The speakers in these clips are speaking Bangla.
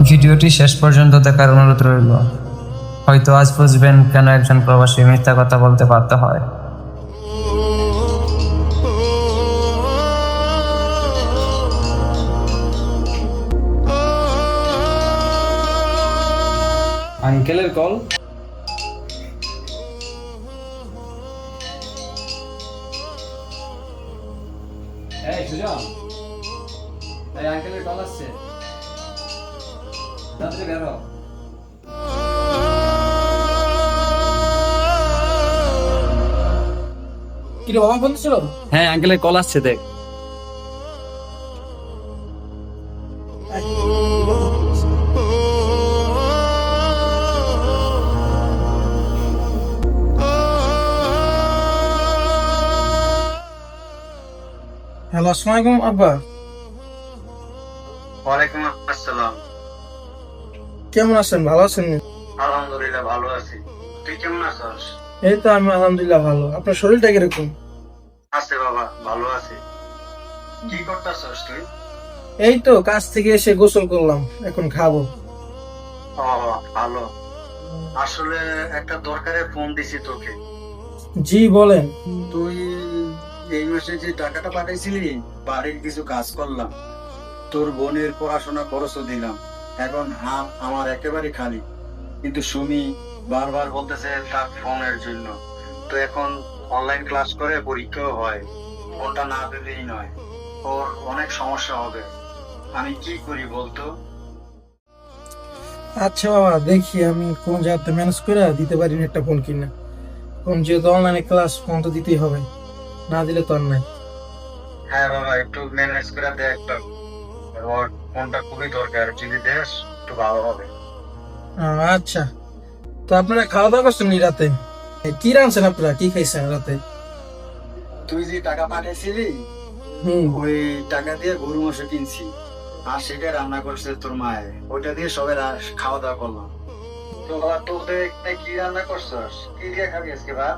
ভিডিওটি শেষ পর্যন্ত দেখার অনুরোধ রইল। হয়তো আজ বুঝবেন কেন একজন প্রবাসী মিথ্যা কথা বলতে বাধ্য হয়। আঙ্কেলের কল। এই সুজন, এই আঙ্কেলের কল আসছে, তাড়াতাড়ি বেরো। কি রে বাবা, ফোন ছিল? হ্যাঁ, আঙ্কেলের কল আসছে, দেখ। হ্যালো, আসসালামু আলাইকুম আব্বা। ওয়ালাইকুম আসসালাম। কেমন আছেন? ভালো আছেন? আলহামদুলিল্লাহ ভালো আছি। তুই কেমন আছিস? এই তো আমি আলহামদুলিল্লাহ ভালো। আপনার শরীরটা কিরকম? আছে বাবা, ভালো আছি। কি করতেছস তুই? এই তো কাজ থেকে এসে গোসল করলাম, এখন খাবো। ও ভালো। আসলে একটা দরকারে ফোন দিছি তোকে। জি বলেন। তুই এই মাসে যে টাকাটা পাঠাইছিলি, বাড়ির কিছু কাজ করলাম, তোর বোনের পড়াশোনা খরচও দিলাম। এখন আমার একেবারে খালি। কিন্তু সুমি বারবার বলতেছে তার ফোনের জন্য। তো এখন অনলাইন ক্লাস করে পরীক্ষাও হয়, ফোনটা না দিলেই নয়। ওর অনেক সমস্যা হবে। আমি কি করি বলতো? আচ্ছা বাবা, দেখি আমি কোন জায়গাতে ম্যানেজ করে দিতে পারি একটা ফোন কিনা। কোন যেহেতু অনলাইনে ক্লাস, ফোন তো দিতেই হবে, না দিলে তো আর নাই। হ্যাঁ বাবা, একটু ম্যানেজ করে দেখ তো। ওর ফোনটা খুবই দরকার, যদি দেস একটু ভালো হবে। আচ্ছা, তো আপনারা খাওয়া দাওয়া করছেন নি রাতে? কি রাঁধছেন আপনারা? কি খাইছেন রাতে? তুই যে টাকা পাঠিয়েছিলি, ওই টাকা দিয়ে গরু মাংস কিনছি, আর সেটা রান্না করছে তোর মায়ে। ওইটা দিয়ে সবাই খাওয়া দাওয়া করলাম। তো বাবা, তোদের এখানে কি রান্না করছস? কি দিয়ে খাবি আজকে ভাত?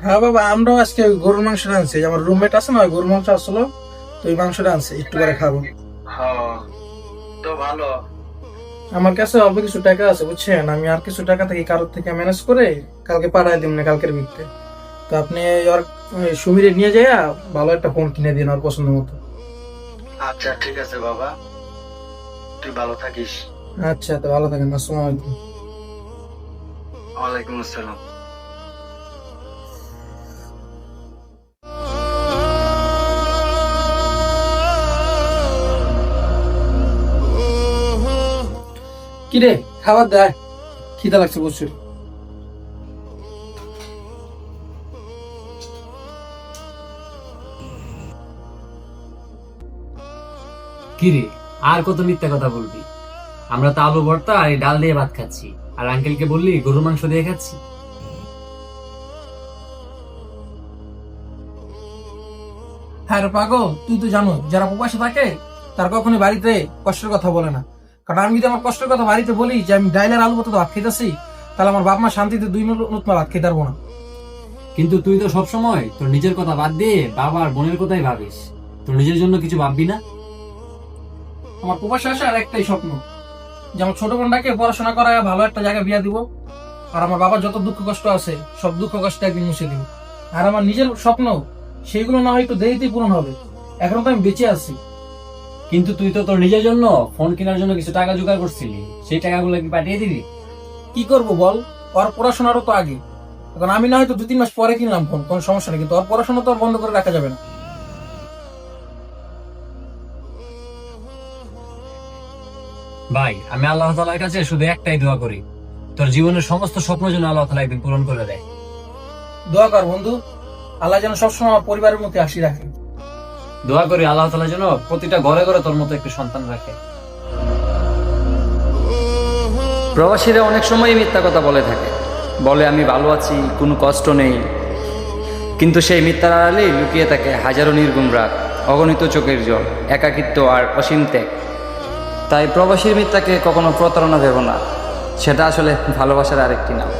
হ্যাঁ বাবা, আমরাও আজকে গরুর মাংস রাঁধছি। আমার রুমমেট আছে না, ওই গরুর মাংস আসলো, তো ওই মাংস রাঁধছে, একটু করে খাবো। হ্যাঁ, তো ভালো। আমার কাছে অল্প কিছু টাকা আছে বুঝছেন, আমি আর কিছু টাকা থেকে কারোর থেকে ম্যানেজ করে কালকে পাঠাই দিব না, কালকের ভিতরে। তো আপনি ওর সুমিরে নিয়ে যাইয়া ভালো একটা ফোন কিনে দিন ওর পছন্দ মতো। আচ্ছা ঠিক আছে বাবা, তুই ভালো থাকিস। আচ্ছা, তো ভালো থাকেন। আসসালামু আলাইকুম। ওয়ালাইকুম আসসালাম। কিরে, খাবার দেয়? খিদা লাগছে প্রচুর। কিরে, আর কত মিথ্যা কথা বলবি? আমরা তো আলু ভর্তা আর এই ডাল দিয়ে ভাত খাচ্ছি, আর আঙ্কেলকে বললি গরুর মাংস দিয়ে খাচ্ছি। হ্যাঁ রে পাগল, তুই তো জানো যারা প্রবাসে থাকে তার কখনোই বাড়িতে কষ্টের কথা বলে না। কারণ আমি যদি আমার কষ্টের কথা বাড়িতে বলি যে আমি ডাইলার আলু ভর্তা ভাত খেতেছি, তাহলে আমার বাপ মা শান্তিতে 2 মিনিট ভাত খেতে পারবো না। কিন্তু তুই তো সবসময় তোর নিজের কথা বাদ দিয়ে বাবা আর বোনের কথাই ভাবিস, তোর নিজের জন্য কিছু ভাববি না? আমার প্রবাসে আসার একটাই স্বপ্ন, যে আমার ছোট বোনটাকে পড়াশোনা করায় ভালো একটা জায়গায় বিয়া দিব, আর আমার বাবার যত দুঃখ কষ্ট আছে সব দুঃখ কষ্ট একদিন মুছে দিব। আর আমার নিজের স্বপ্ন, সেইগুলো না হয় একটু দেরিতেই পূরণ হবে, এখন তো আমি বেঁচে আছি। কিন্তু তুই তো তোর নিজের জন্য ফোন কেনার জন্য কিছু টাকা জোগাড় করছিলি, সেই টাকাগুলো কি পাঠিয়ে দিবি? কি করব বল, ওর পড়াশোনারও তো আগে। এখন আমি না হয়তো 2-3 মাস পরে কিনলাম ফোন, কোনো সমস্যা নেই, কিন্তু ওর পড়াশোনা তো আর বন্ধ করে রাখা যাবে না। ভাই, আমি আল্লাহ তাআলার কাছে শুধু একটাই দোয়া করি, তোর জীবনের সমস্ত স্বপ্ন যেন আল্লাহ তাআলা একদিন পূরণ করে দেয়। দোয়া কর বন্ধু, আল্লাহ যেন সবসময় আমার পরিবারের মধ্যে হাসি রাখে। দোয়া করি আল্লাহ তাআলা যেন প্রতিটা ঘরে ঘরে তোর মতো একটু সন্তান রাখে। প্রবাসীরা অনেক সময় মিথ্যা কথা বলে থাকে, বলে আমি ভালো আছি, কোনো কষ্ট নেই। কিন্তু সেই মিথ্যার আড়ালেই লুকিয়ে থাকে হাজারো নির্গুম রাগ, অগণিত চোখের জল, একাকিত্ব আর অসীম ত্যাগ। তাই প্রবাসীর মিথ্যাকে কখনো প্রতারণা ভেবো না, সেটা আসলে ভালোবাসার আরেকটি নাম।